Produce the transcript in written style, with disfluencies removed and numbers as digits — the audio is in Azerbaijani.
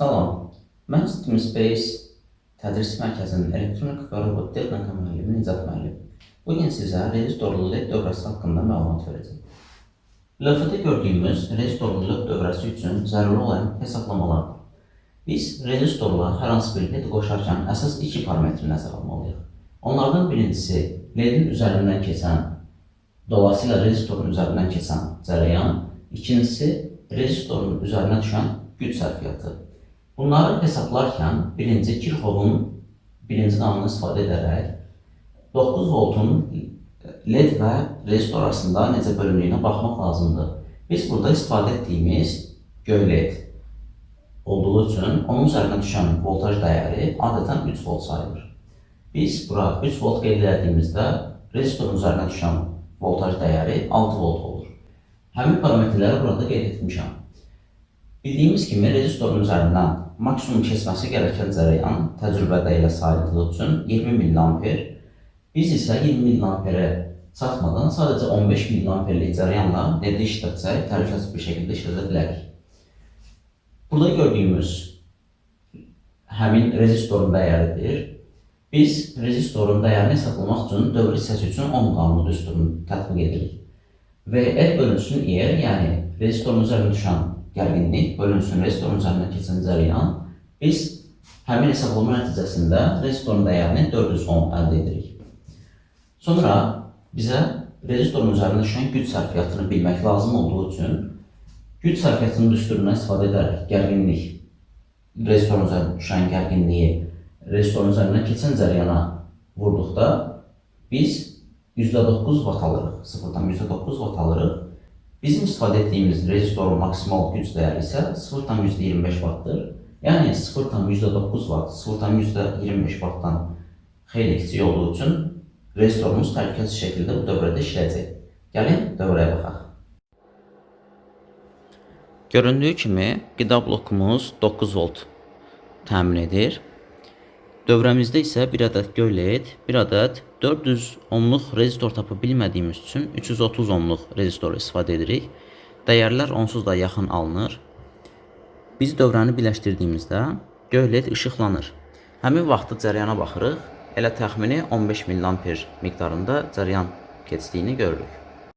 Salam, mən Steam Space tədris mərkəzinin elektronik və robot texnika müəllimi Nicat müəllim. Bugün sizə rezistorlu LED dövrəsi haqqında məlumat verəcəm. Lövhədə gördüyümüz rezistorlu LED dövrəsi üçün zəruri olan hesablamalardır. Biz rezistorla hər hansı bir LED qoşarkən əsas iki parametri nəzərə almalıyıq. Onlardan birincisi LED-in üzərindən keçən, dolayısıyla rezistorun üzərindən keçən cərəyan, ikincisi rezistorun üzərinə düşən güc sərfiyyatı. Bunları hesablarkən birinci Kirchhoff'un birinci qanunu istifadə edərək 9 voltun LED və rezistor arasında necə bölündüyünə baxmaq lazımdır. Biz burada istifadə etdiyimiz göy LED olduğu üçün onun üzərinə düşən voltaj dəyəri adətən 3 volt sayılır. Biz bura 3 volt qeyd etdiyimizdə rezistorun üzərinə düşən voltaj dəyəri 6 volt olur. Həmin parametrləri burada qeyd etmişəm. Bildiyimiz kimi rezistorun üzərindən maksimum keçməsi gerəkən cərəyan təcrübədə ilə sayıldığı üçün 20 mA. Biz isə 20 mA çatmadan sadəcə 15 mA-lik cərəyanla LED-i işlətsək, təhlükəsiz bir şəkildə işlədə bilərik. Burada gördüyümüz həmin rezistorun dəyəridir. Biz rezistorun dəyərini hesablamaq üçün dövr hissəsi üçün ohm qanunu düsturunu tətbiq edirik. Və R bölünsün IR, yəni rezistorun üzərinə düşən gərginlik bölünsün rezistorun üzərindən keçən cərəyan, biz həmin hesablama nəticəsində rezistorun dəyərini 400 ohm əldə edirik. Sonra bizə rezistorun üzərinə düşən güc sərfiyyatını bilmək lazım olduğu üçün güc sərfiyyatının düsturundan istifadə edərək gərginlik, rezistorun üzərinə düşən gərginliyi rezistorun üzərindən keçən cərəyana vurduqda biz %9 vat alırıq, 0,9 vat alırıq. Bizim istifadə etdiyimiz rezistorun maksimal güc dəyəri isə 0,25 vatdır. Yəni 0,9 vat, 0,25 vatdan xeyli kiçik olduğu üçün rezistorumuz təhlükəsiz şəkildə bu dövrədə işləyəcək. Gəlin dövrəyə baxaq. Göründüyü kimi qida blokumuz 9 volt təmin edir. Dövrəmizdə isə bir ədəd göy LED, bir ədəd 400 ohmluq rezistor tapa bilmədiyimiz üçün 330 ohmluq rezistor istifadə edirik. Dəyərlər onsuz da yaxın alınır. Biz dövrəni birləşdirdiyimizdə göy LED işıqlanır. Həmin vaxtda cərəyana baxırıq. Elə təxmini 15 mA miqdarında cərəyan keçdiyini görürük.